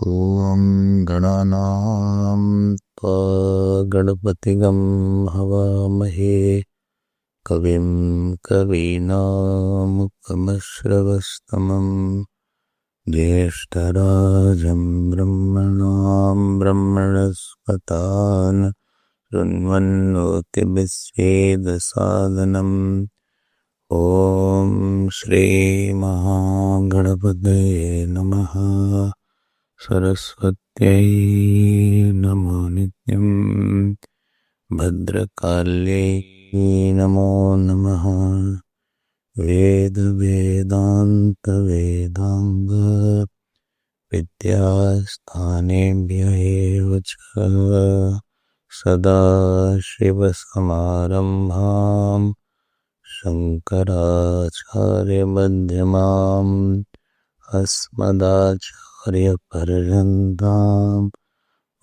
ॐ गणानां त्वा गणपतिगं हवामहे कविं कवीनामुपमश्रवस्तमं ज्येष्ठराजं ब्रह्मणां ब्रह्मणस्पतान् शृण्वन्नोतिभिस्वेदसादनम् ॐ श्रीमहागणपतये नमः। सरस्वत्यै नमो नित्यं भद्रकाल्यै नमो नमः। वेदान्त विद्यास्थानेभ्यः एव च सदाशिवसमारम्भां शङ्कराचार्यमध्यमाम् अस्मदाचार्यपर्यन्तां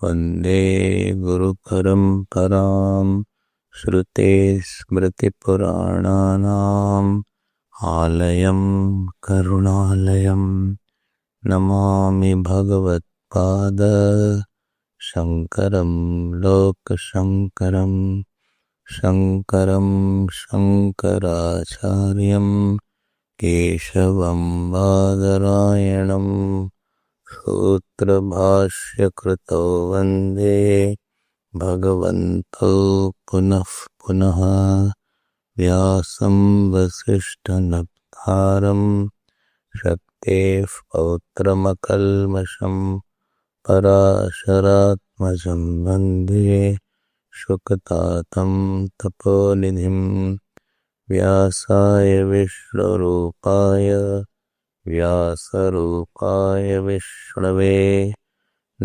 वन्दे गुरुपरम्परां। श्रुते स्मृतिपुराणानाम् आलयं करुणालयं नमामि भगवत्पाद शङ्करं लोकशङ्करं शङ्करं शङ्कराचार्यं केशवं बादरायणं सूत्रभाष्यकृतौ वन्दे भगवन्तौ पुनः पुनः। व्यासं वसिष्ठनप्तारं शक्तेः पौत्रमकल्मषं पराशरात्मजं वन्दे शुकतातं तपोनिधिं। व्यासाय विष्णुरूपाय व्यासरूपाय विष्णवे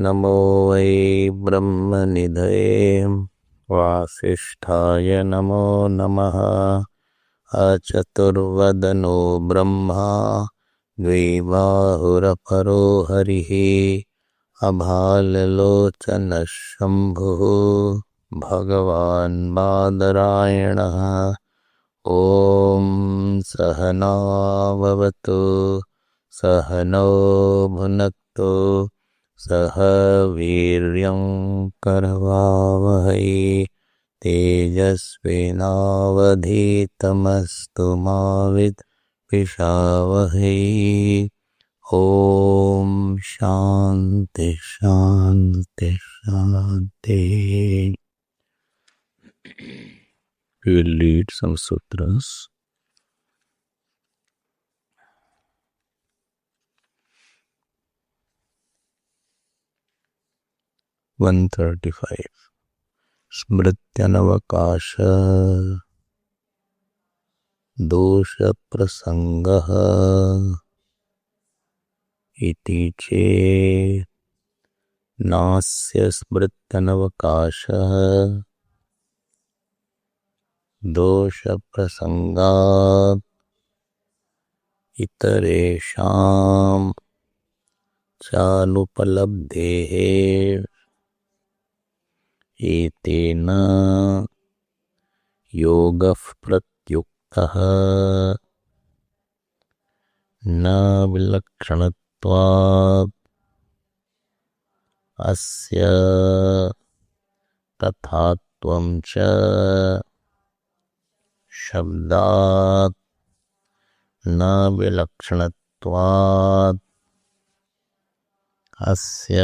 नमो वै ब्रह्मनिधये वासिष्ठाय नमो नमः। अचतुर्वदनो ब्रह्मा द्विबाहुरपरो हरिः अभाललोचनः शम्भुः भगवान् बादरायणः। ॐ सहना भवतु सहनौ भुनक्तु सह वीर्यं करवावहै तेजस्विनावधीतमस्तु मा विद्विषावहै। ॐ शान्ति शान्ति शान्ति। We will read some sutras. 135 स्मृत्यनवकाश दोष प्रसंगः इति चेत् नास्य स्मृत्यनवकाशः दोष प्रसंगात् इतरेषां चानुपलब्धेः एतेन योगः प्रत्युक्तः न विलक्षणत्वात् अस्य तथात्वं च शब्दात् न विलक्षणत्वात् अस्य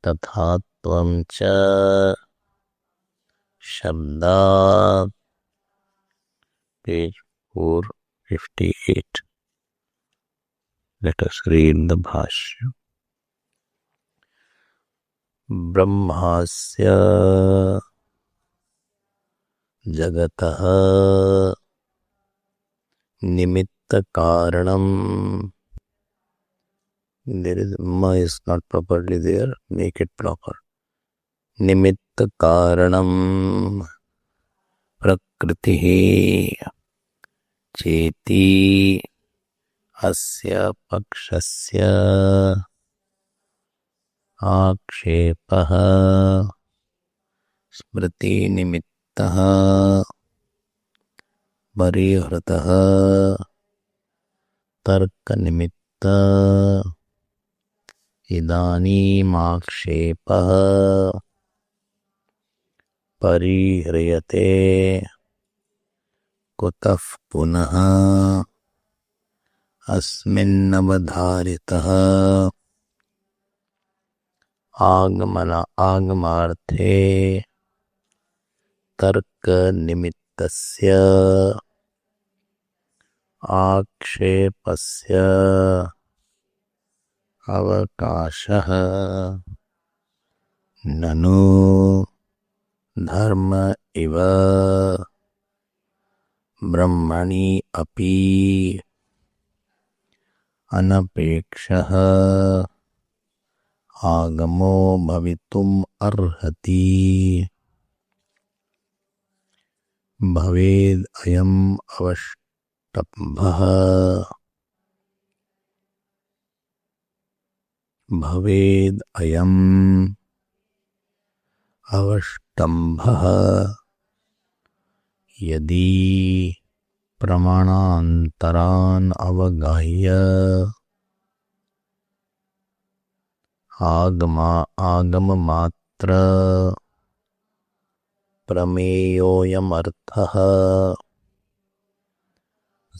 तथात्वं च शब्दात्। Page 458. Let us read the bhashya. ब्रह्मास्य जगतः निमित्त कारणम. There is ma is not properly there. Make it proper. निमित्त कारणम प्रकृतिः चेति अस्य पक्षस्य आक्षेपः स्मृति निमित्तः परिहृतः तर्क निमित्त इदानीमाक्षेपः परिह्रियते कुतः पुनः अस्मिन्नवधारितः आगमार्थे तर्कनिमित्तस्य आक्षेपस्य अवकाशः ननु धर्म इव ब्रह्मणि अपि अनपेक्षः आगमो भवितुम् अर्हति। भवेद् अयम् अवष्टम्भः भवेद् अयम् अवष्टम्भः यदि प्रमाणान्तरान् अवगाह्य आगममात्र प्रमेयोऽयमर्थः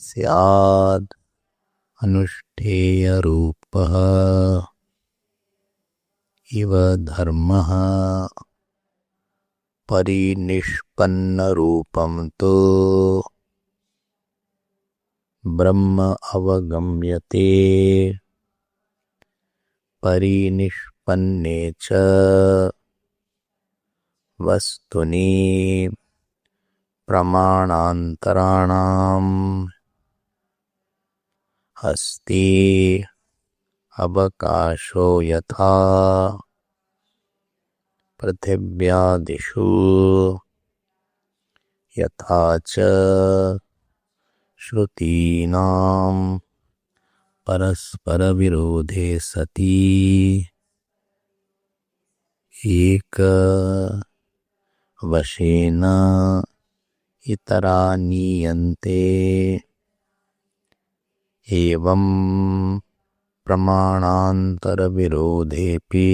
स्याद् अनुष्ठेयरूपः इव धर्मः परिनिष्पन्नरूपं तु ब्रह्म अवगम्यते परिनिष्पन्ने च वस्तुनि प्रमाणान्तराणाम् अस्ति अवकाशो यथा पृथिव्यादिषु यथा च श्रुतीनां परस्परविरोधे सति एकवशेन इतरा नीयन्ते एवं प्रमाणान्तरविरोधेऽपि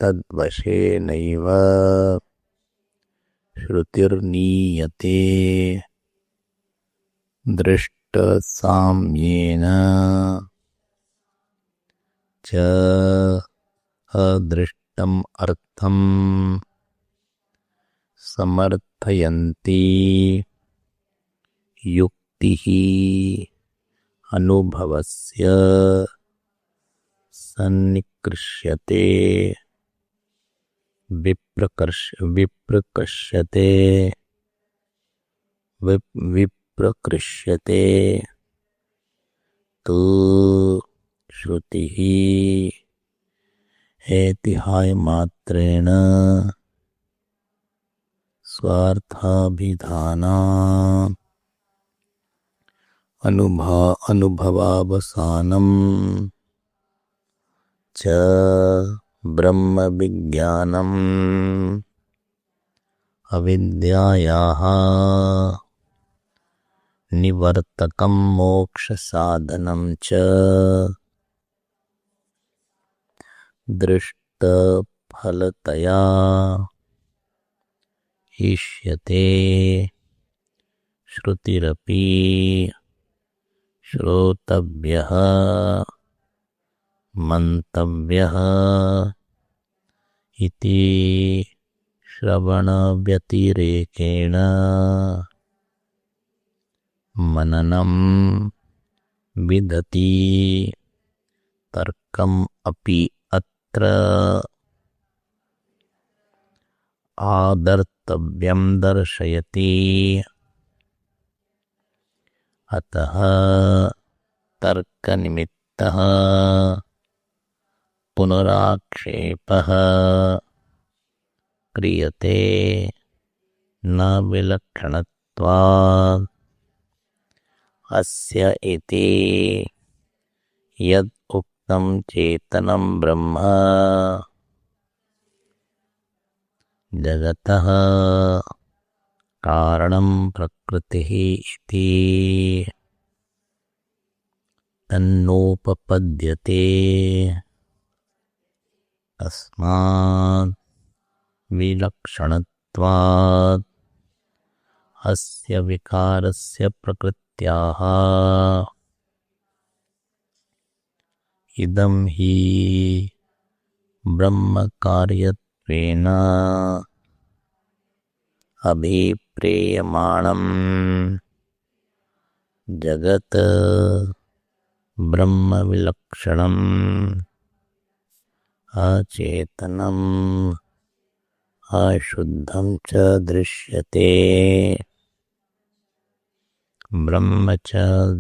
तद्वशेनैव श्रुतिर्नीयते दृष्टसाम्येन च अदृष्टम् अर्थं समर्थयन्ती युक्तिः अनुभवस्य सन्निकृष्यते विप्रकृष्यते तु श्रुतिः ऐतिह्यमात्रेण स्वार्थाभिधाना अनुभवावसानं च ब्रह्मविज्ञानम् अविद्यायाः निवर्तकं मोक्षसाधनं च दृष्टफलतया इष्यते श्रुतिरपि श्रोतव्यः मन्तव्यः इति श्रवणव्यतिरेकेण मननं विदति तर्कम् अपि अत्र आदर्तव्यं दर्शयति। अतः तर्कनिमित्तः पुनराक्षेपः क्रियते न विलक्षणत्वात् अस्य इति यद् उक्तं चेतनं ब्रह्म जगतः कारणं प्रकृतिः इति तन्नोपपद्यते तस्मात् विलक्षणत्वात् अस्य विकारस्य प्रकृत्याः इदं हि ब्रह्मकार्यत्वेन अभिप्रेयमाणं जगत् ब्रह्मविलक्षणम् अचेतनम् अशुद्धं च दृश्यते। ब्रह्म च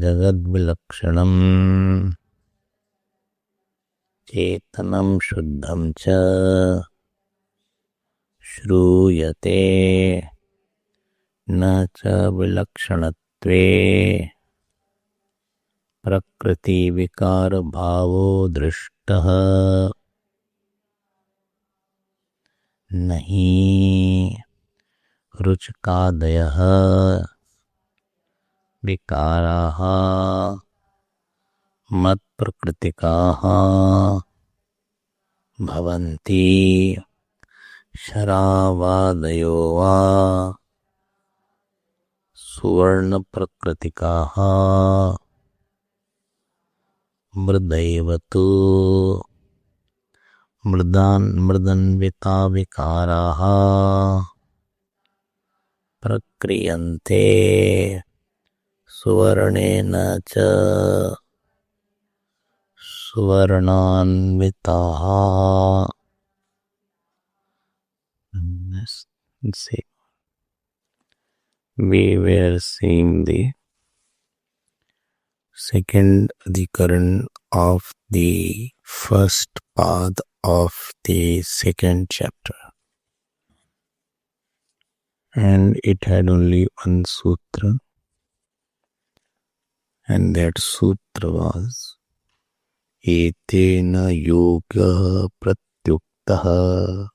जगद्विलक्षणम् चेतनं शुद्धं च श्रूयते न च विलक्षणत्वे प्रकृतिविकारभावो दृष्टः नहि रुचकादयः विकाराः मत्प्रकृतिकाः भवन्ति शरावादयो वा सुवर्णप्रकृतिकाः मृदैवतु मृदन्विता विकाराः प्रक्रियन्ते सुवर्णेन च सुवर्णान्विताः। We were seeing the second adhikaran of the first path of the second chapter, and it had only one sutra, and that sutra was etena yoga pratyuktaha.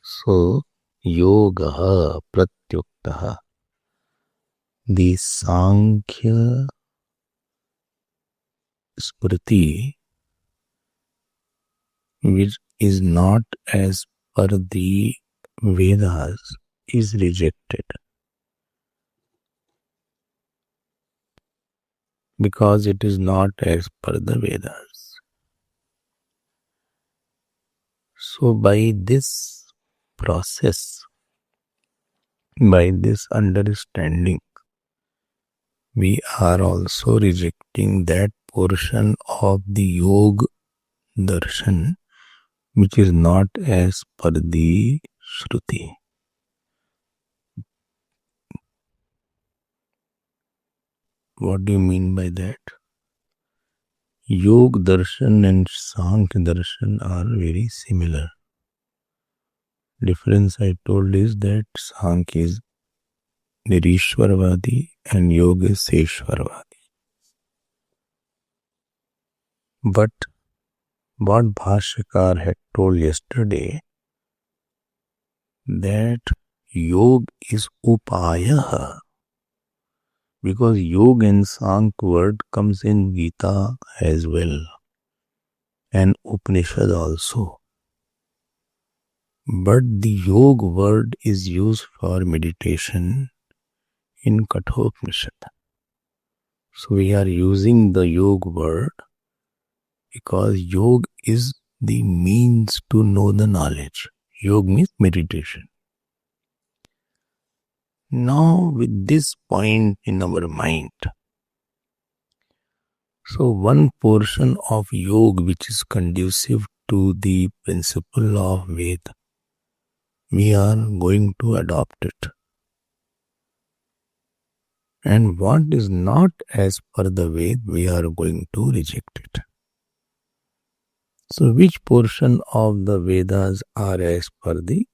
So yoga pratyuktaha, the Sankhya Smriti, which is not as per the Vedas, is rejected because it is not as per the Vedas. So by this process, by this understanding, we are also rejecting that portion of the Yoga Darshan which is not as per the Shruti. What do you mean by that? Yoga Darshan and Sankhya Darshan are very similar. Difference I told is that Sankhya is Nirishwarvadi and Yoga is Seshwarvadi. But what Bhashyakar had told yesterday, that Yoga is Upayaha, because Yoga and Sankhya word comes in Gita as well and Upanishad also. But the Yoga word is used for meditation in Kathopanishad. So we are using the Yoga word because Yoga is the means to know the knowledge. Yoga means meditation. Now with this point in our mind, so one portion of Yoga which is conducive to the principle of Veda, we are going to adopt it. And what is not as per the Veda, we are going to reject it. So which portion of the Vedas are as per the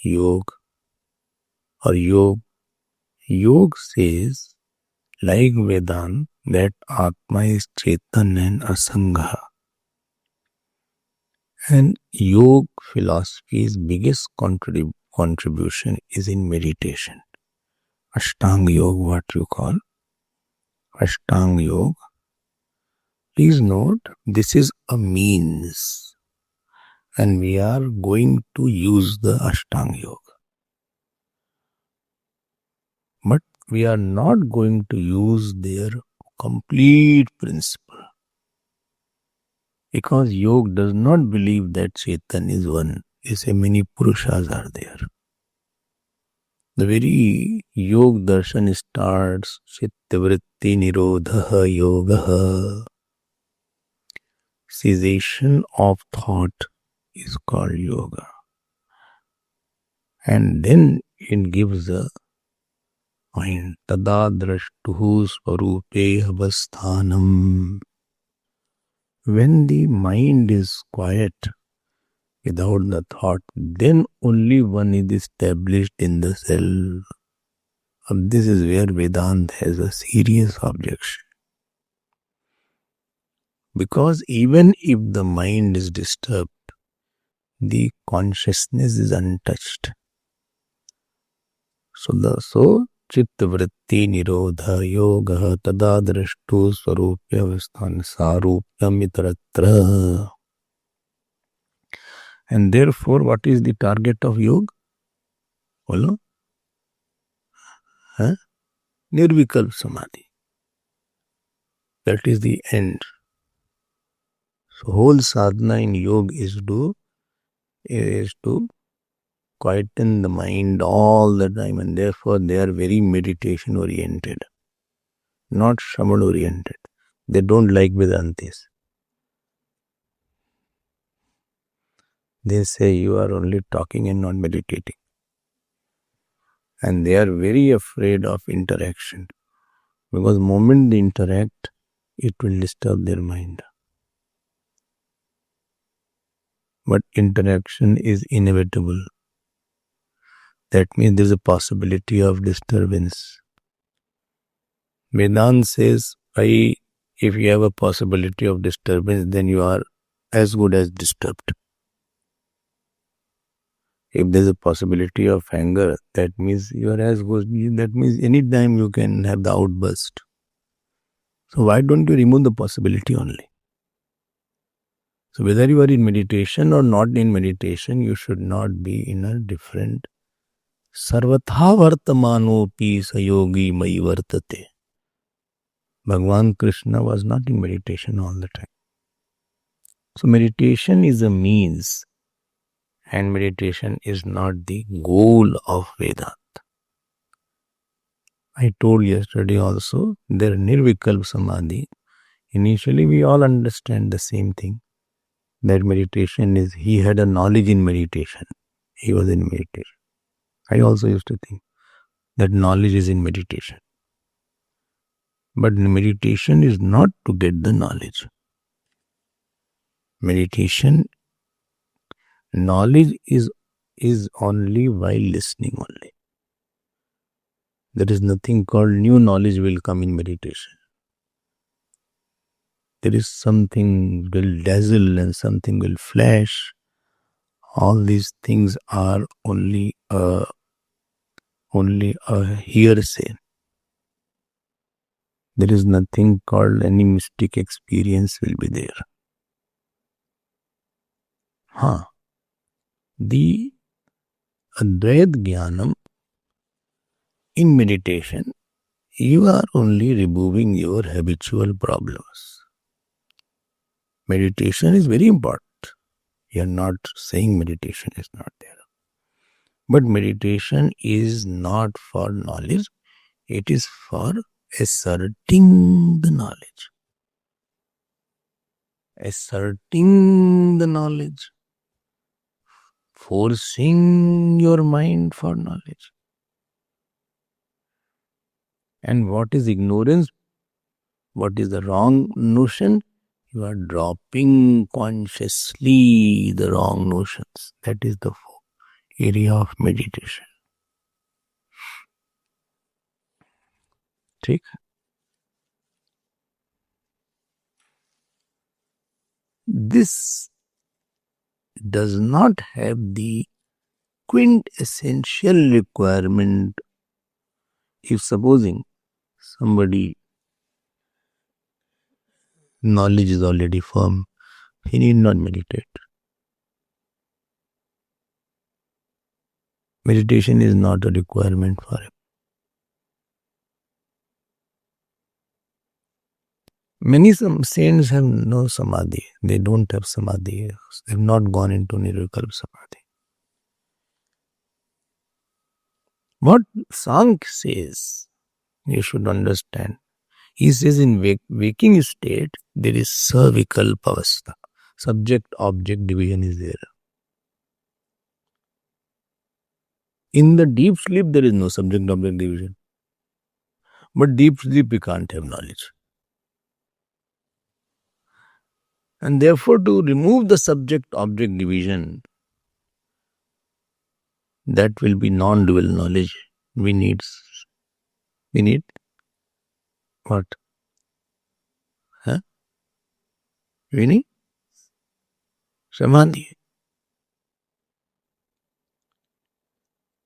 Yoga or Yoga? Yoga says, like Vedanta, that Atma is Chetan and Asangha. And Yoga philosophy's biggest contribution is in meditation. Ashtanga Yoga, what you call. Ashtanga Yoga. Please note, this is a means and we are going to use the Ashtanga Yoga. But we are not going to use their complete principle. Because yoga does not believe that Chetan is one. They say many Purushas are there. The very Yoga darshan starts Chittavritti Nirodha Yoga. Cessation of thought is called yoga. And then it gives a point. Tada drashtuhu swarupe avasthanam. When the mind is quiet, without the thought, then only one is established in the self. And this is where Vedanta has a serious objection. Because even if the mind is disturbed, the consciousness is untouched. So Chittavritti Nirodha Yoga Tada Drashtu Swarupya Avasthan Sarupyam Itaratra. And therefore, what is the target of yoga? Follow? Nirvikalpa Samadhi. That is the end. So whole sadhana in yoga is to quieten the mind all the time, and therefore they are very meditation oriented, not shaman oriented. They don't like Vedantis. They say you are only talking and not meditating. And they are very afraid of interaction. Because the moment they interact, it will disturb their mind. But interaction is inevitable. That means there is a possibility of disturbance. Vedanta says, if you have a possibility of disturbance, then you are as good as disturbed. If there is a possibility of anger, that means you are as good. That means any time you can have the outburst. So why don't you remove the possibility only? So whether you are in meditation or not in meditation, you should not be in a different sarvatha vartamanopi sayogi mai vartate. Bhagavan Krishna was not in meditation all the time. So meditation is a means and meditation is not the goal of Vedanta. I told yesterday also, their Nirvikalpa Samadhi, initially we all understand the same thing. That meditation is, he had a knowledge in meditation. He was in meditation. I also used to think that knowledge is in meditation. But meditation is not to get the knowledge. Meditation, knowledge is only while listening only. There is nothing called new knowledge will come in meditation. There is something will dazzle and something will flash. All these things are only a hearsay. There is nothing called any mystic experience will be there. The Advaita Jnanam in meditation, you are only removing your habitual problems. Meditation is very important. You are not saying meditation is not there. But meditation is not for knowledge. It is for asserting the knowledge. Asserting the knowledge. Forcing your mind for knowledge. And what is ignorance? What is the wrong notion? You are dropping consciously the wrong notions. That is the area of meditation. Take. This does not have the quintessential requirement. If supposing somebody knowledge is already firm. He need not meditate. Meditation is not a requirement for him. Many saints have no samadhi. They don't have samadhi. They have not gone into nirvikalpa samadhi. What Sankhya says, you should understand. He says in waking state, there is savikalpa avastha. Subject-object division is there. In the deep sleep, there is no subject-object division. But deep sleep, we can't have knowledge. And therefore, to remove the subject-object division, that will be non-dual knowledge. We need what? We need samadhi.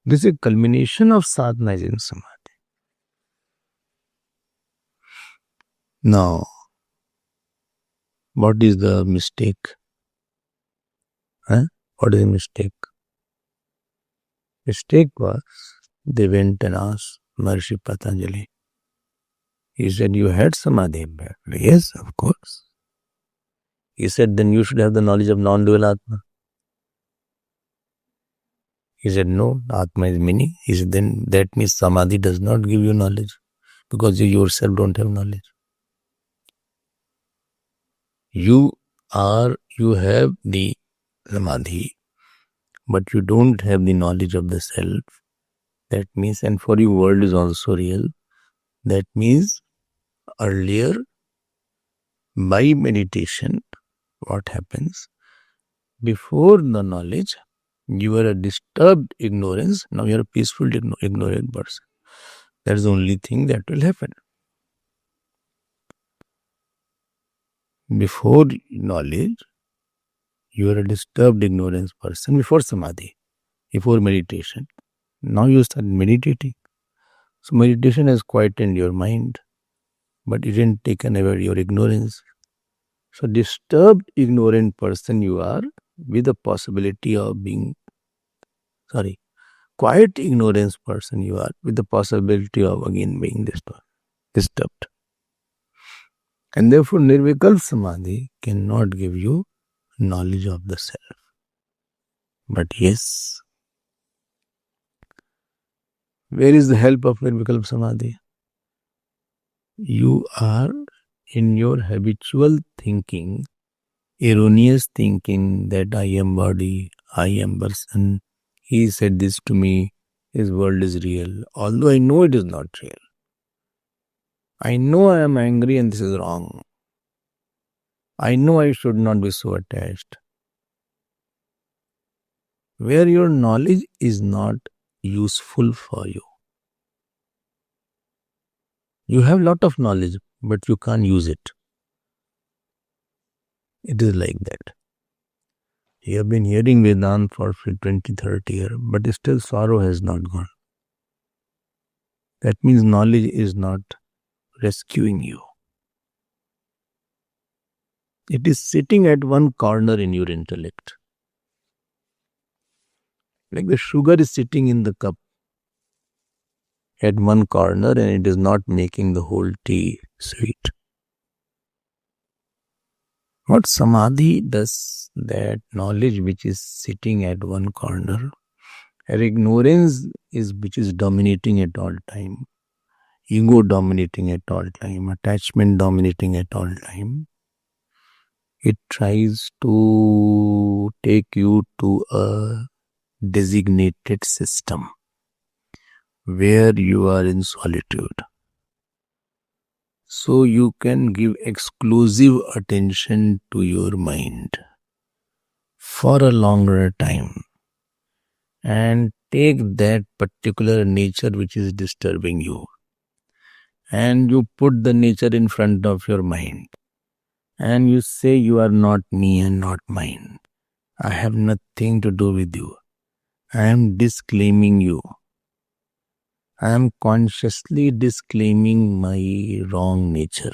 This is a culmination of sadhana is in samadhi. Now, what is the mistake? What is the mistake? Mistake was, they went and asked Maharishi Patanjali. He said, you had samadhi. Yes, of course. He said, then you should have the knowledge of non-dual Atma. He said, no, Atma is many. He said, then that means samadhi does not give you knowledge because you yourself don't have knowledge. You have the samadhi, but you don't have the knowledge of the self. That means, and for you, world is also real. That means, earlier, by meditation, what happens? Before the knowledge, you were a disturbed ignorance. Now you are a peaceful ignorant person. That is the only thing that will happen. Before knowledge, you are a disturbed ignorance person. Before samadhi, before meditation. Now you start meditating. So meditation has quietened your mind, but it didn't take away your ignorance. So disturbed ignorant person you are with the possibility of being, quiet ignorance person you are with the possibility of again being disturbed. And therefore nirvikalpa samadhi cannot give you knowledge of the self. But yes, where is the help of nirvikalpa samadhi? You are in your habitual thinking, erroneous thinking that I am body, I am person, he said this to me, his world is real, although I know it is not real. I know I am angry and this is wrong. I know I should not be so attached. Where your knowledge is not useful for you. You have lot of knowledge, but you can't use it. It is like that. You have been hearing Vedanta for 20, 30 years, but still sorrow has not gone. That means knowledge is not rescuing you. It is sitting at one corner in your intellect. Like the sugar is sitting in the cup at one corner and it is not making the whole tea sweet. What samadhi does, that knowledge which is sitting at one corner, and ignorance is which is dominating at all time, ego dominating at all time, attachment dominating at all time, it tries to take you to a designated system where you are in solitude. So you can give exclusive attention to your mind for a longer time and take that particular nature which is disturbing you and you put the nature in front of your mind and you say you are not me and not mine. I have nothing to do with you. I am disclaiming you. I am consciously disclaiming my wrong nature.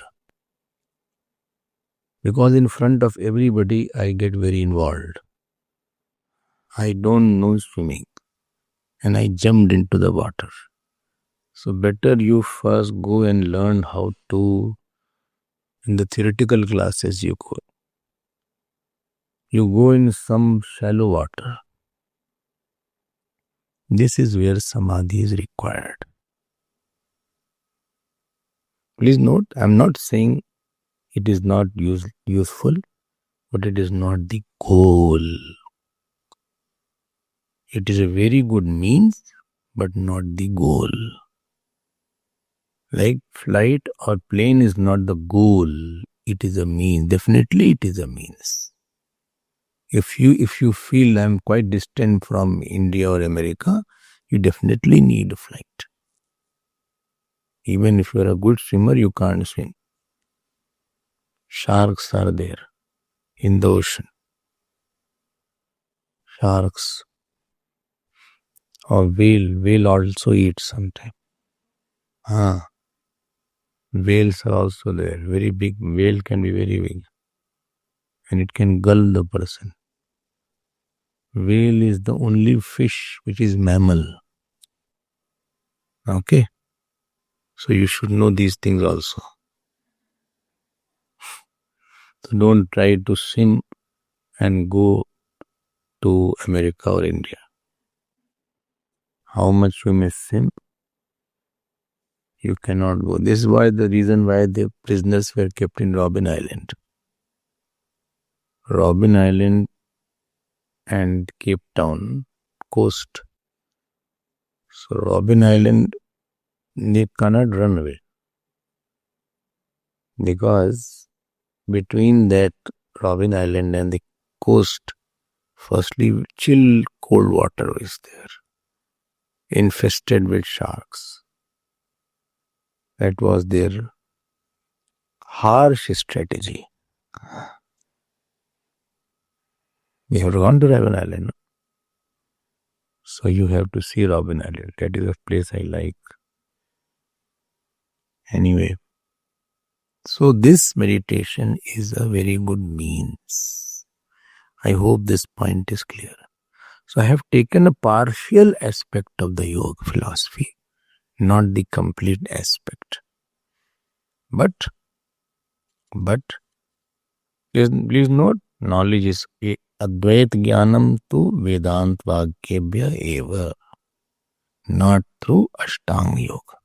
Because in front of everybody, I get very involved. I don't know swimming and I jumped into the water. So better you first go and learn how to, in the theoretical classes you go. You go in some shallow water. This is where samadhi is required. Please note, I am not saying it is not useful, but it is not the goal. It is a very good means, but not the goal. Like flight or plane is not the goal. It is a means. Definitely it is a means. If you feel I'm quite distant from India or America, you definitely need a flight. Even if you are a good swimmer, you can't swim. Sharks are there in the ocean. Sharks or whale also eat sometime. Whales are also there. Very big whale can be very big, and it can gull the person. Whale is the only fish which is mammal. Okay, so you should know these things also. So don't try to swim and go to America or India. How much you may swim, you cannot go. This is why the reason why the prisoners were kept in Robben Island. Robben Island and Cape Town coast. So Robben Island, they cannot run away because between that Robben Island and the coast, firstly, chill cold water is there, infested with sharks. That was their harsh strategy. We have gone to Robben Island, so you have to see Robben Island. That is a place I like. Anyway, so this meditation is a very good means. I hope this point is clear. So I have taken a partial aspect of the yoga philosophy, not the complete aspect. But please note, knowledge is Advait Jnanam tu Vedant Vagyebhya eva, not through Ashtanga Yoga.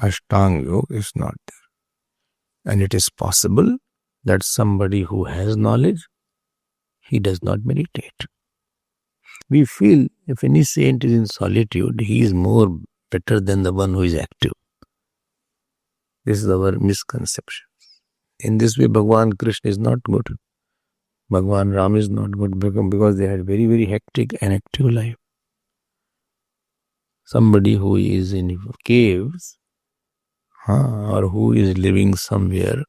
Ashtanga Yoga is not there. And it is possible that somebody who has knowledge, he does not meditate. We feel if any saint is in solitude, he is more better than the one who is active. This is our misconception. In this way, Bhagwan Krishna is not good. Bhagwan Ram is not good because they had very, very hectic and active life. Somebody who is in caves or who is living somewhere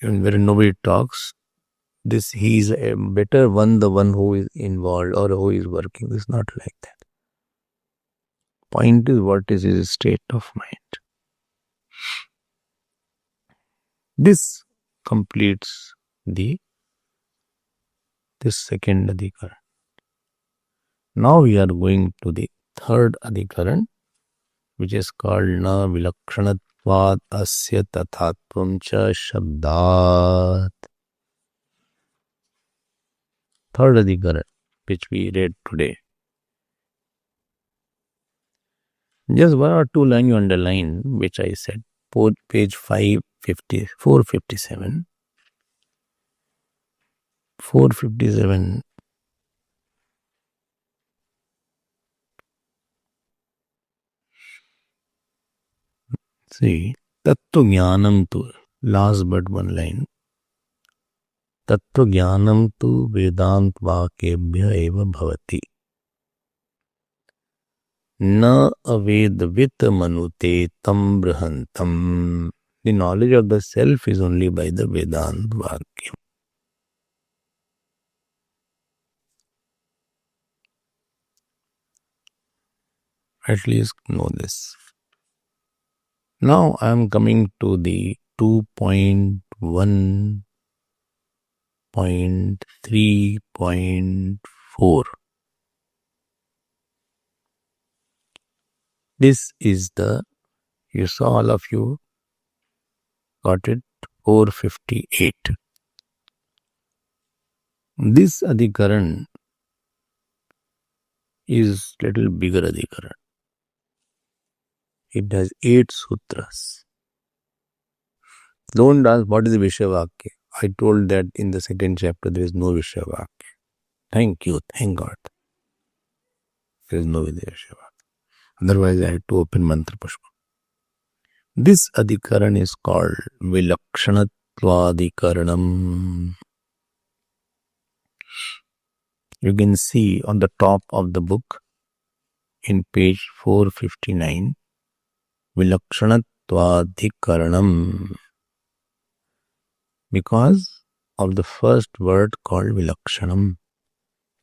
where nobody talks, he is a better one, the one who is involved or who is working. It's not like that. Point is, what is his state of mind? This completes this second adhikaran. Now we are going to the third adhikaran, which is called na vilakshanatvad asya tathatvam cha shabdat. Third adhikaran, which we read today. Just one or two lines you underline, which I said, page 457. 457. See, Tattva Jnanam tu, last but one line. Tattva Jnanam tu Vedant Vakebhya eva bhavati. Na avedvit manute tam brahantam. The knowledge of the self is only by the Vedant Vakya. At least know this. Now I am coming to the 2.1.3.4. This is the, you saw, all of you got it, 458. This Adhikaran is little bigger Adhikaran. It has 8 sutras. Don't ask what is Vishavakya. I told that in the second chapter there is no Vishavakya. Thank you, thank God. There is no Vishavakya. Otherwise I had to open Mantra Pushpa. This Adhikaran is called Vilakshanatva-adhikaranam. You can see on the top of the book in page 459, Vilakshanatva-adhikaranam, because of the first word called Vilakshanam.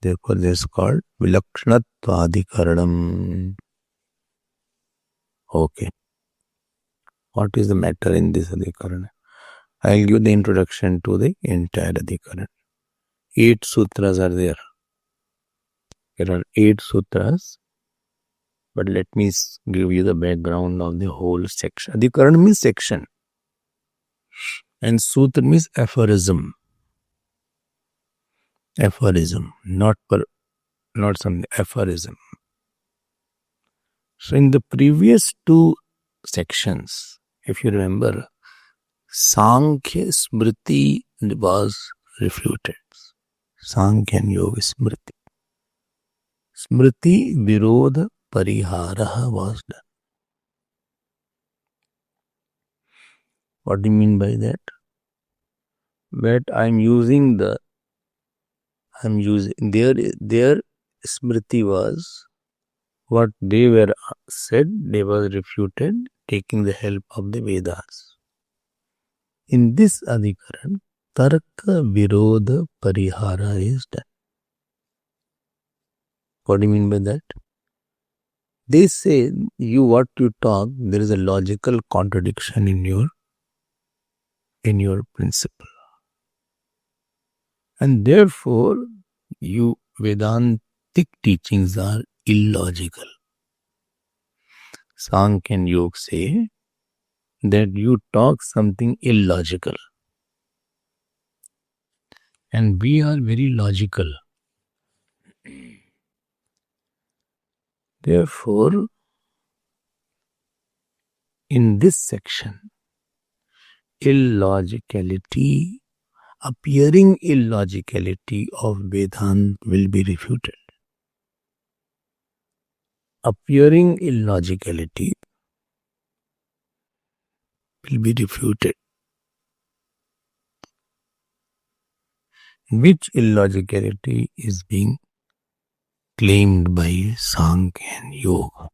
Therefore this is called Vilakshanatva-adhikaranam. Okay. What is the matter in this Adhikaran? I will give the introduction to the entire Adhikaran. 8 sutras are there. There are 8 sutras. But let me give you the background of the whole section. Adhikaran means section. And sutra means aphorism. Aphorism. Not something. Aphorism. So in the previous 2 sections, if you remember, Sankhya Smriti was refuted. Sankhya and Yoga Smriti. Smriti Virodha Pariharaha was done. What do you mean by that? That their Smriti was what they were said, they were refuted, taking the help of the Vedas. In this Adhikaran, Tarka Virodha Parihara is done. What do you mean by that? They say, what you talk, there is a logical contradiction in your principle. And therefore, Vedantic teachings are illogical. Sankhya and Yoga say that you talk something illogical. And we are very logical. Therefore, in this section, appearing illogicality of Vedanta will be refuted. Appearing illogicality will be refuted. Which illogicality is being claimed by Sankhya and Yoga?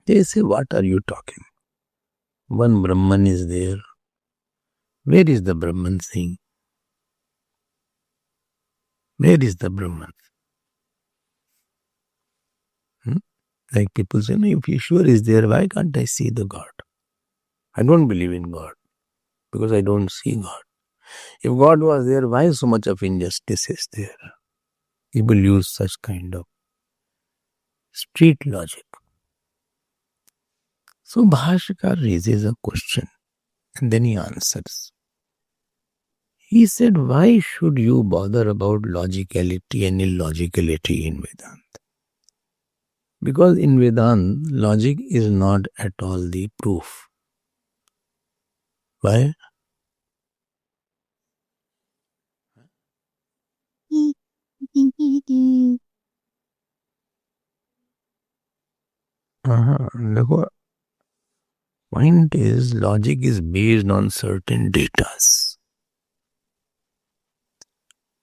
They say, what are you talking? One Brahman is there. Where is the Brahman thing? Where is the Brahman? Like people say, no, if Ishwar is there, why can't I see the God? I don't believe in God because I don't see God. If God was there, why so much of injustice is there? People use such kind of street logic. So Bhashyakar raises a question and then he answers. He said, why should you bother about logicality and illogicality in Vedanta? Because in Vedanta, logic is not at all the proof. Why? Point is, logic is based on certain datas.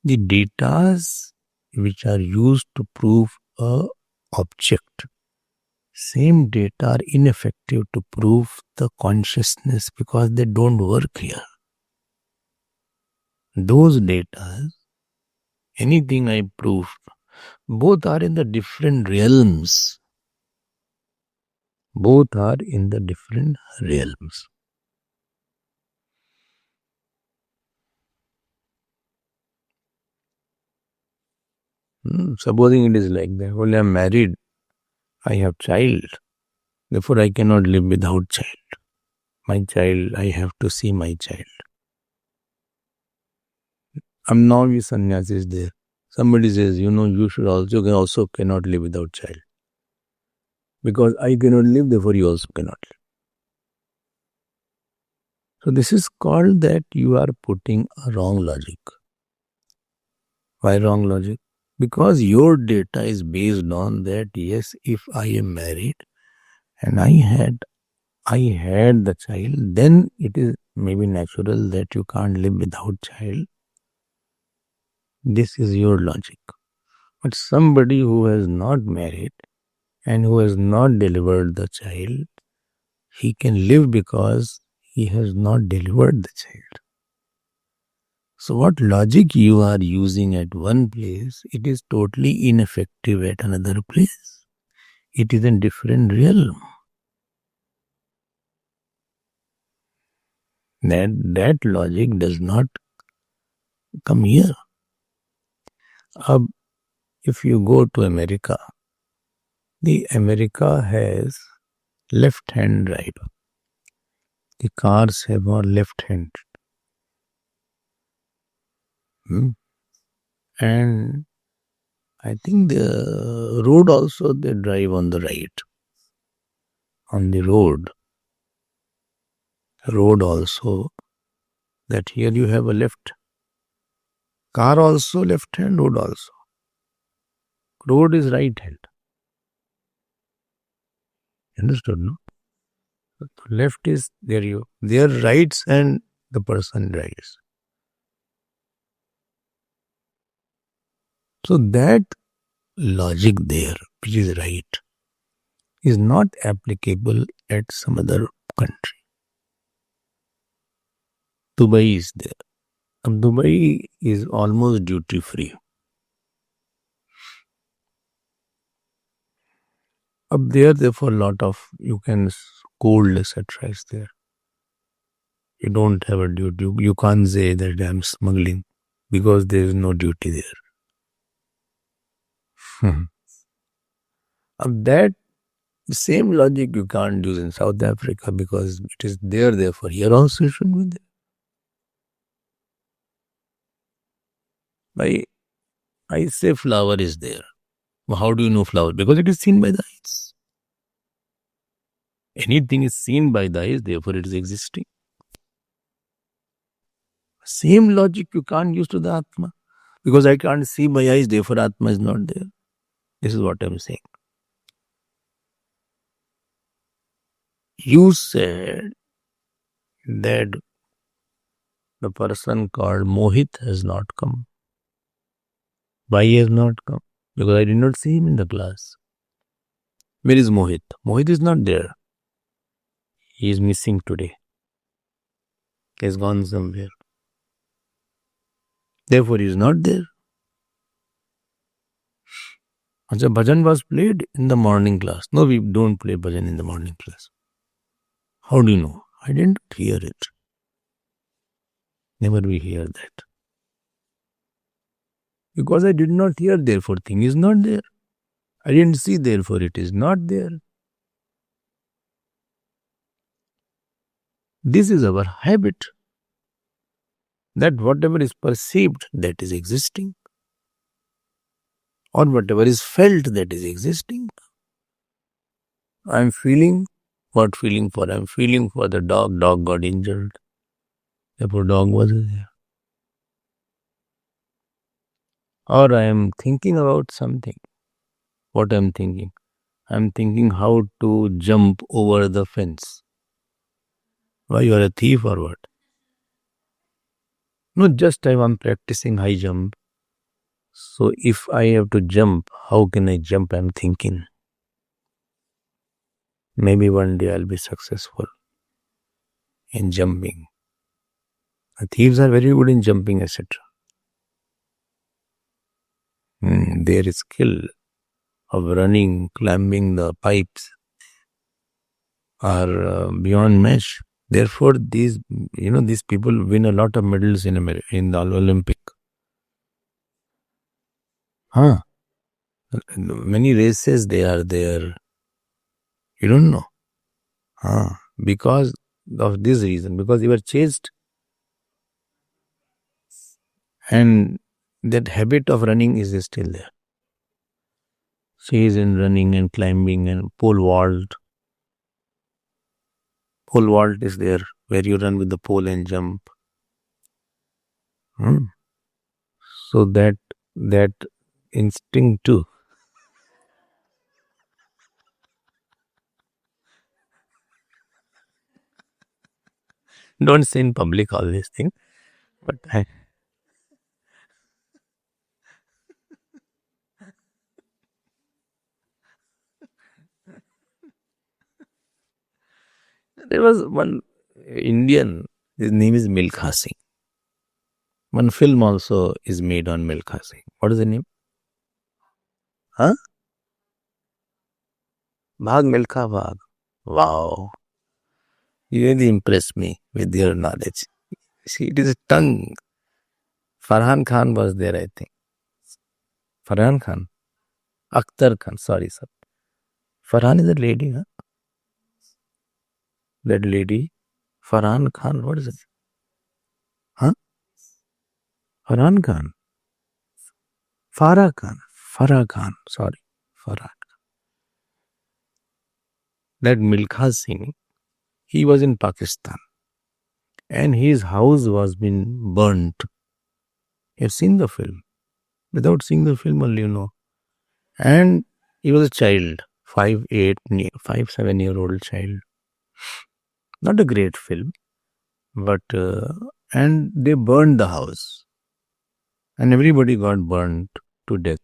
The datas which are used to prove a object, same data are ineffective to prove the consciousness because they don't work here. Those data, anything I prove, both are in the different realms. Both are in the different realms. Supposing it is like that, only I am married, I have child, therefore I cannot live without child. My child, I have to see my child. Now the sannyas is there. Somebody says, you should also cannot live without child. Because I cannot live, therefore you also cannot live. So this is called that you are putting a wrong logic. Why wrong logic? Because your data is based on that, yes, if I am married and I had the child, then it is maybe natural that you can't live without child. This is your logic. But somebody who has not married and who has not delivered the child, he can live because he has not delivered the child. So what logic you are using at one place, it is totally ineffective at another place. It is a different realm. That logic does not come here. If you go to America, the America has left hand drive. The cars have a left hand. And I think the road also they drive on the right. On the road also, that here you have a left. Car also left hand, road also. Road is right hand. Understood, no? So left is their rights and the person drives. So that logic there, which is right, is not applicable at some other country. Dubai is there. Dubai is almost duty free. Up there, therefore, lot of you can cold etc. is there. You don't have a duty. You can't say that I'm smuggling because there is no duty there. That same logic you can't use in South Africa because it is there. Therefore, here also it should be there. I say flower is there. How do you know flower? Because it is seen by the eyes. Anything is seen by the eyes, therefore it is existing. Same logic you can't use to the Atma. Because I can't see by eyes, therefore Atma is not there. This is what I am saying. You said that the person called Mohit has not come. Why he has not come? Because I did not see him in the class. Where is Mohit? Mohit is not there. He is missing today. He has gone somewhere. Therefore, he is not there. Achha, bhajan was played in the morning class. No, we don't play bhajan in the morning class. How do you know? I didn't hear it. Never we hear that. Because I did not hear, therefore thing is not there. I didn't see, therefore it is not there. This is our habit. That whatever is perceived, that is existing. Or whatever is felt, that is existing. I am feeling. What feeling for? I am feeling for the dog. Dog got injured. Therefore dog was there. Or I am thinking about something. What I am thinking? I am thinking how to jump over the fence. Why, you are a thief or what? No, just I am practicing high jump. So if I have to jump, how can I jump? I am thinking. Maybe one day I'll be successful in jumping. Thieves are very good in jumping, etc. Their skill of running, climbing the pipes, are beyond measure. Therefore, these people win a lot of medals in the Olympic. Huh? Many races they are there. You don't know. Huh? Because of this reason, because you were chased, and that habit of running is still there. Chase and running and climbing and pole vault. Pole vault is there where you run with the pole and jump. So that instinct too. Don't say in public all these things, but there was one Indian. His name is Milkha Singh. One film also is made on Milkha Singh. What is the name? Huh? Bhag Milkha Bhag. Wow. You really impressed me with your knowledge. See, it is a tongue. Farhan Khan was there, I think. Farhan Khan. Akhtar Khan. Sorry, sir. Farhan is a lady, huh? That lady. Farhan Khan. What is it? Huh? Farhan Khan. Farah Khan. Farah Khan. Sorry. Farah. That Milkha Singh, he was in Pakistan. And his house was been burnt. You've seen the film. Without seeing the film only, you know. And he was a child. 7-year-old child. Not a great film. But, and they burned the house. And everybody got burned to death.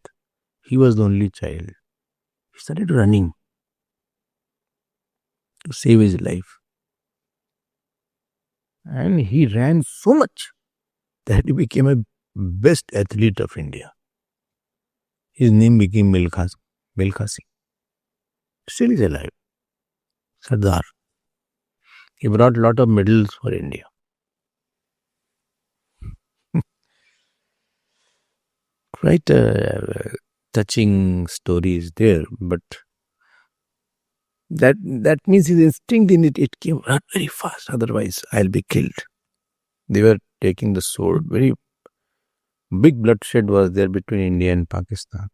He was the only child. He started running to save his life. And he ran so much that he became a best athlete of India. His name became Milkha Singh. Still is alive. Sardar. He brought a lot of medals for India. Quite a touching stories there, but that means his instinct in it came run very fast. Otherwise, I'll be killed. They were taking the sword. Very big bloodshed was there between India and Pakistan.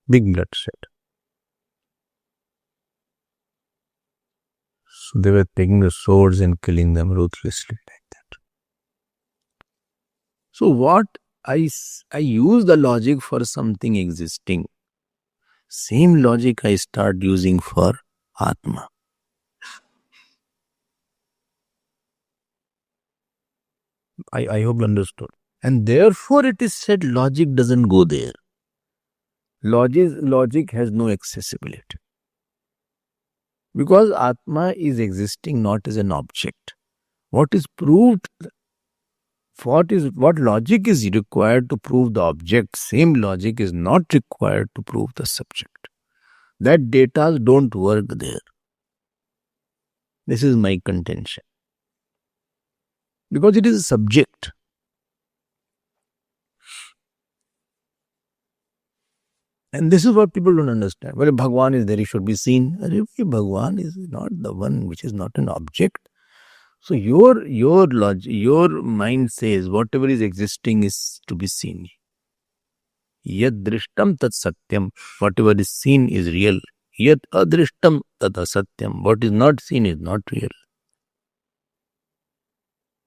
Big bloodshed. So they were taking the swords and killing them ruthlessly like that. So what I use the logic for something existing. Same logic I start using for Atma. I hope you understood. And therefore it is said logic doesn't go there. Logic has no accessibility. Because Atma is existing not as an object. What is proved, what logic is required to prove the object, same logic is not required to prove the subject. That data don't work there. This is my contention. Because it is a subject. And this is what people don't understand. Well, Bhagwan is there, he should be seen. Bhagwan is not the one which is not an object. So your logic, your mind says whatever is existing is to be seen. Yad drishtam tat satyam. Whatever is seen is real. Yad adrishtam tat asatyam. What is not seen is not real.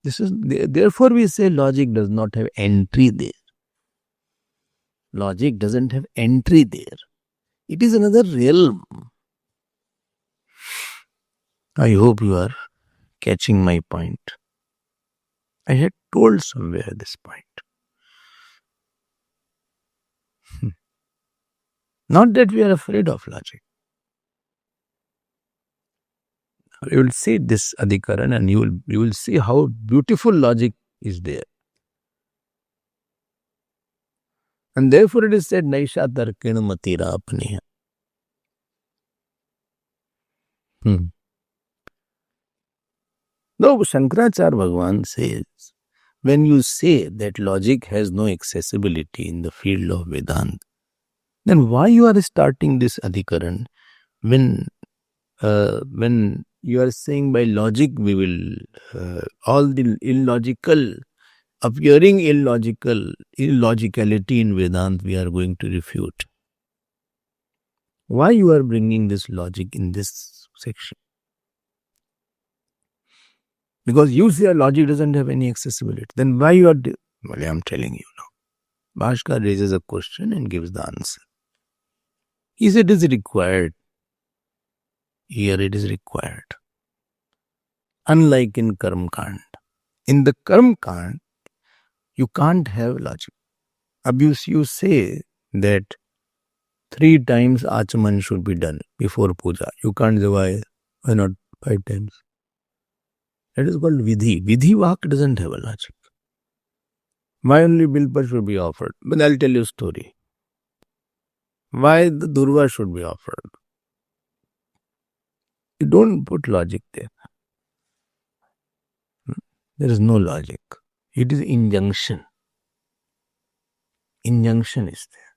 Therefore we say logic does not have entry there. Logic doesn't have entry there. It is another realm. I hope you are catching my point. I had told somewhere this point. Not that we are afraid of logic. You will see this Adhikaran and you will see how beautiful logic is there. And therefore it is said, Naisha tarkena matira apniya. No, Shankaracharya Bhagavan says, when you say that logic has no accessibility in the field of Vedanta, then why you are starting this adhikaran when you are saying by logic we will all the illogical appearing illogicality in Vedanta we are going to refute. Why you are bringing this logic in this section? Because you say logic doesn't have any accessibility. Then why you are... Well, I am telling you now. Bhaskar raises a question and gives the answer. He said it is required. Here it is required. Unlike in Karm Kand. In the Karm Kand, you can't have logic. Abuse, you say that 3 times Achaman should be done before puja. You can't say why not 5 times? That is called Vidhi. Vidhi Vak doesn't have a logic. Why only Bilpa should be offered? But I'll tell you a story. Why the Durva should be offered? You don't put logic there. There is no logic. It is injunction. Injunction is there.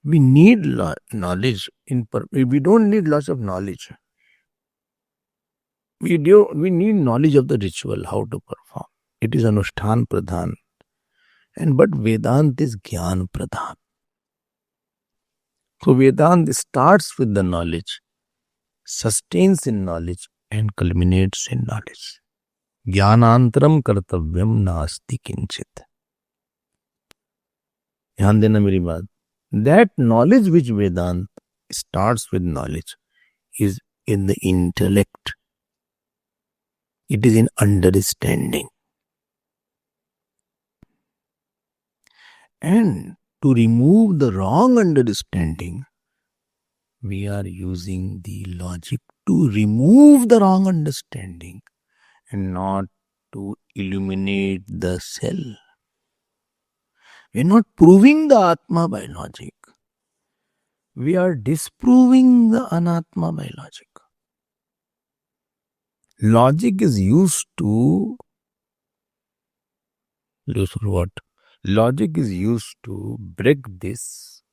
We need knowledge. We don't need lots of knowledge. We need knowledge of the ritual, how to perform. It is Anushtan Pradhan. But Vedant is Gyan Pradhan. So Vedant starts with the knowledge, sustains in knowledge, and culminates in knowledge. Jnanantaram kartavyam nasti kinchit. ध्यान देना मेरी बात. That knowledge which Vedant starts with knowledge is in the intellect. It is in understanding. And to remove the wrong understanding, we are using the logic to remove the wrong understanding and not to illuminate the self. We are not proving the Atma by logic. We are disproving the Anatma by logic. Logic is used to... what? Logic is used to break this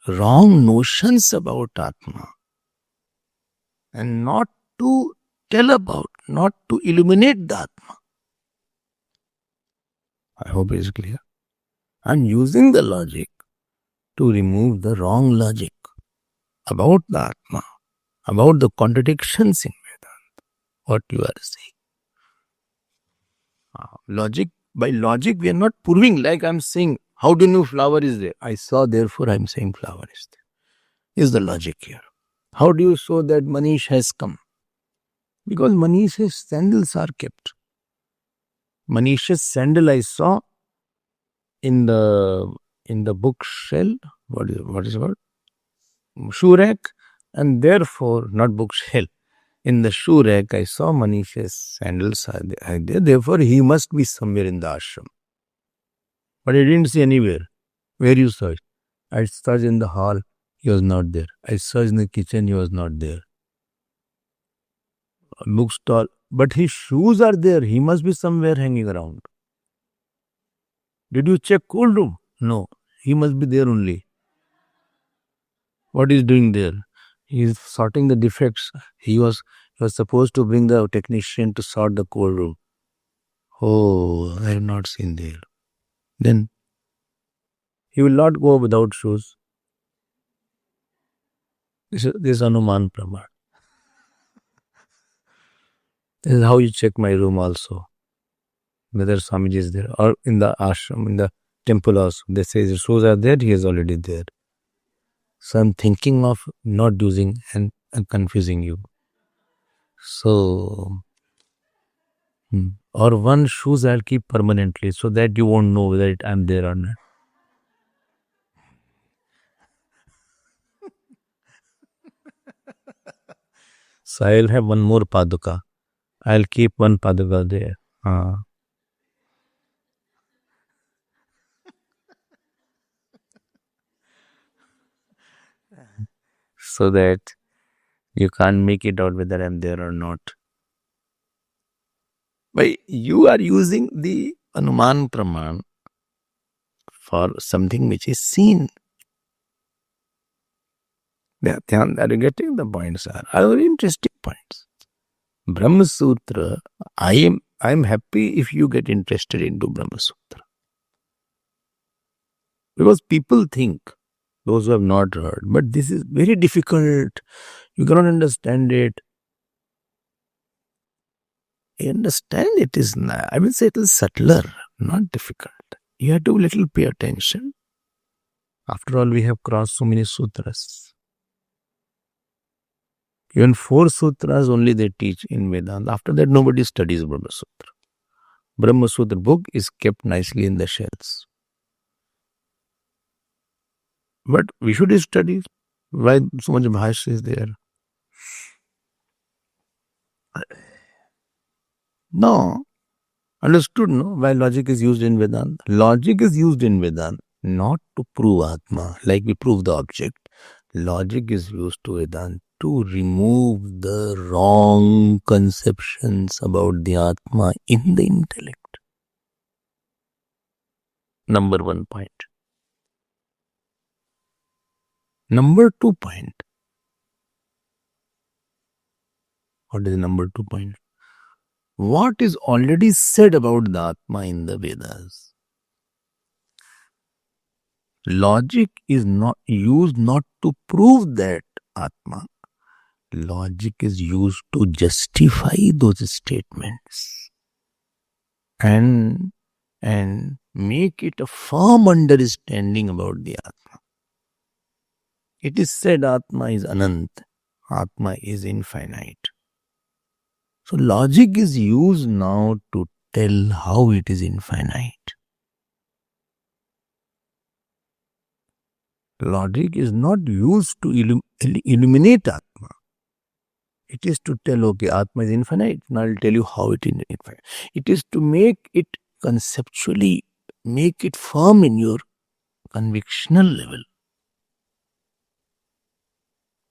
wrong notions about Atma and not to tell about, not to illuminate the Atma. I hope it is clear. I am using the logic to remove the wrong logic about the Atma, about the contradictions in Vedanta, what you are saying. Logic, by logic we are not proving, like I am saying, how do you know flower is there? I saw, therefore I am saying flower is there. Is the logic here. How do you show that Manish has come? Because Manish's sandals are kept. Manish's sandal I saw in the bookshell. What is it called? Shoe rack, and therefore not bookshell. In the shoe rack, I saw Manish's sandals are there. Therefore, he must be somewhere in the ashram. But I didn't see anywhere. Where you searched? I searched in the hall. He was not there. I searched in the kitchen. He was not there. Bookstall. But his shoes are there. He must be somewhere hanging around. Did you check cool room? No. He must be there only. What is doing there? He is sorting the defects. He was supposed to bring the technician to sort the cold room. Oh, I have not seen there. Then he will not go without shoes. This is Anuman Praman. This is how you check my room also. Whether Swamiji is there or in the ashram, in the temple also. They say the shoes are there, he is already there. So I'm thinking of not using and confusing you. So, or one shoes I'll keep permanently so that you won't know whether I'm there or not. So I'll have one more paduka. I'll keep one paduka there. So that You can't make it out whether I'm there or not. But you are using the Anuman Praman for something which is seen. Are you getting the points? Are very interesting points. Brahma Sutra, I am happy if you get interested into Brahma Sutra. Because people think, those who have not heard, but this is very difficult. You cannot understand it. I understand it is, I will say it is subtler, not difficult. You have to little pay attention. After all, we have crossed so many sutras. Even 4 sutras only they teach in Vedanta. After that, nobody studies Brahma Sutra. Brahma Sutra book is kept nicely in the shelves. But we should study. Why so much bhashya is there? No. Understood, no? Why logic is used in Vedanta? Logic is used in Vedanta not to prove Atma, like we prove the object. Logic is used to Vedanta to remove the wrong conceptions about the Atma in the intellect. Number 1 point. Number 2 point. What is number 2 point? What is already said about the Atma in the Vedas? Logic is not used not to prove that Atma. Logic is used to justify those statements and make it a firm understanding about the Atma. It is said Atma is Anant, Atma is infinite. So logic is used now to tell how it is infinite. Logic is not used to illuminate Atma. It is to tell, okay, Atma is infinite. Now I'll tell you how it is infinite. It is to make it conceptually, make it firm in your convictional level.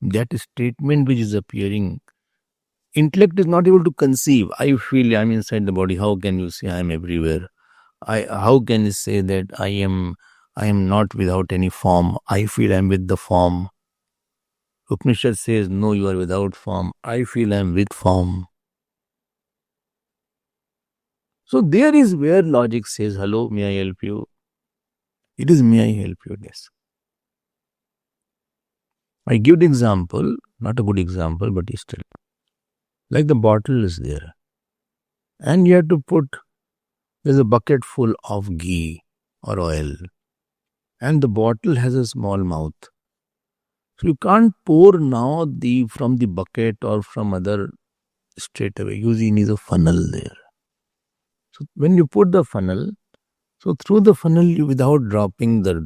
That statement which is appearing, intellect is not able to conceive. I feel I'm inside the body. How can you say I'm everywhere? How can you say that I am not without any form? I feel I'm with the form. Upanishad says, no, you are without form. I feel I'm with form. So there is where logic says, hello, may I help you? It is, may I help you? Yes. I give the example, not a good example, but still. Like the bottle is there. And you have to put, there's a bucket full of ghee or oil. And the bottle has a small mouth. So you can't pour now from the bucket or from other straight away. You need a funnel there. So when you put the funnel, so through the funnel, you without dropping the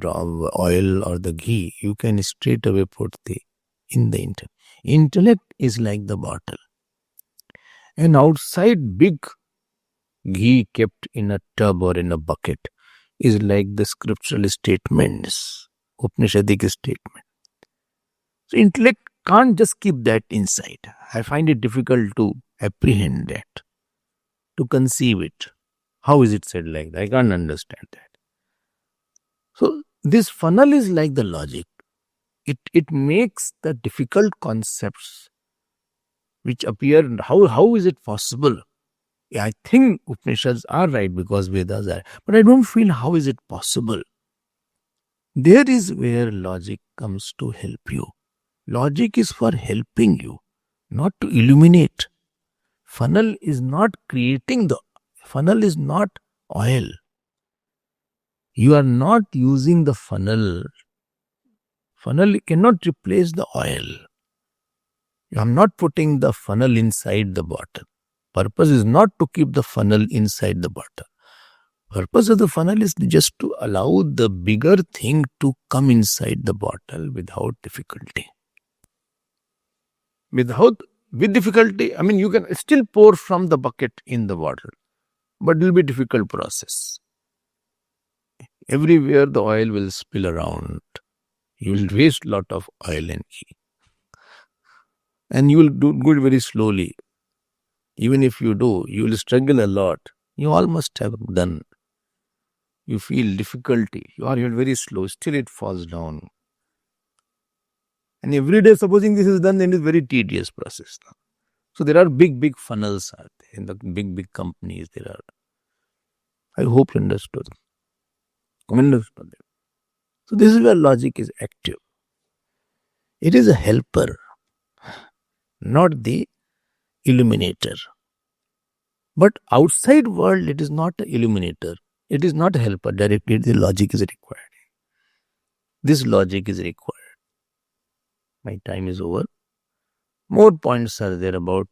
oil or the ghee, you can straight away put in the intellect. Intellect is like the bottle. And outside big ghee kept in a tub or in a bucket is like the scriptural statements, Upanishadic statement. So intellect can't just keep that inside. I find it difficult to apprehend that, to conceive it. How is it said like that? I can't understand that. So this funnel is like the logic. It makes the difficult concepts which appear, how is it possible? I think Upanishads are right because Vedas are, but I don't feel how is it possible. There is where logic comes to help you. Logic is for helping you, not to illuminate. Funnel is not funnel is not oil. You are not using the funnel. Funnel cannot replace the oil. I am not putting the funnel inside the bottle. Purpose is not to keep the funnel inside the bottle. Purpose of the funnel is just to allow the bigger thing to come inside the bottle without difficulty. With difficulty, I mean, you can still pour from the bucket in the bottle, but it will be a difficult process. Everywhere the oil will spill around. You will waste a lot of oil and ghee. And you will do it very slowly. Even if you do, you will struggle a lot. You almost have done. You feel difficulty. You're very slow. Still it falls down. And every day, supposing this is done, then it's very tedious process. So there are big funnels out there in the big companies. There are. I hope you understood. Understood. So this is where logic is active. It is a helper, not the illuminator. But outside world, it is not an illuminator. It is not a helper. Directly, the logic is required. This logic is required. My time is over. More points are there about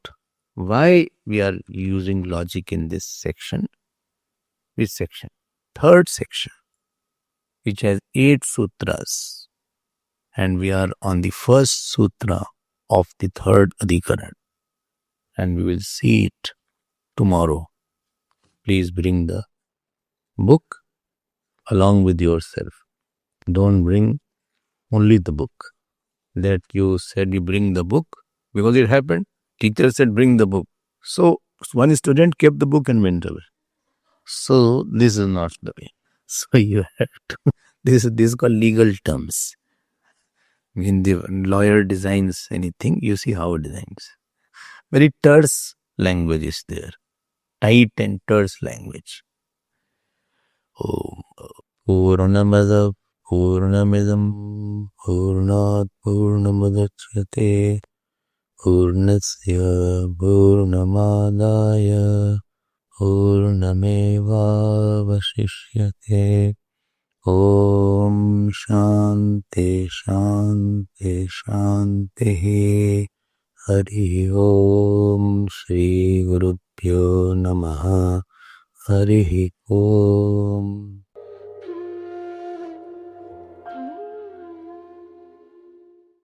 why we are using logic in this section. Which section? Third section, which has 8 sutras. And we are on the first sutra of the third adhikaran. And we will see it tomorrow. Please bring the book along with yourself. Don't bring only the book. That you said you bring the book because it happened. Teacher said bring the book. So one student kept the book and went away. So this is not the way. So you have to. This is called legal terms. When the lawyer designs anything, you see how it designs. Very terse language is there. Tight and terse language. Om Purnamada Purnamidam Purnat Purnamadachyate Purnasya Purnamadaya Purnameva Vasishyate. Om Shanti Shanti Shanti. Hari Om Shri Gurubhyo Namaha. Hari Om.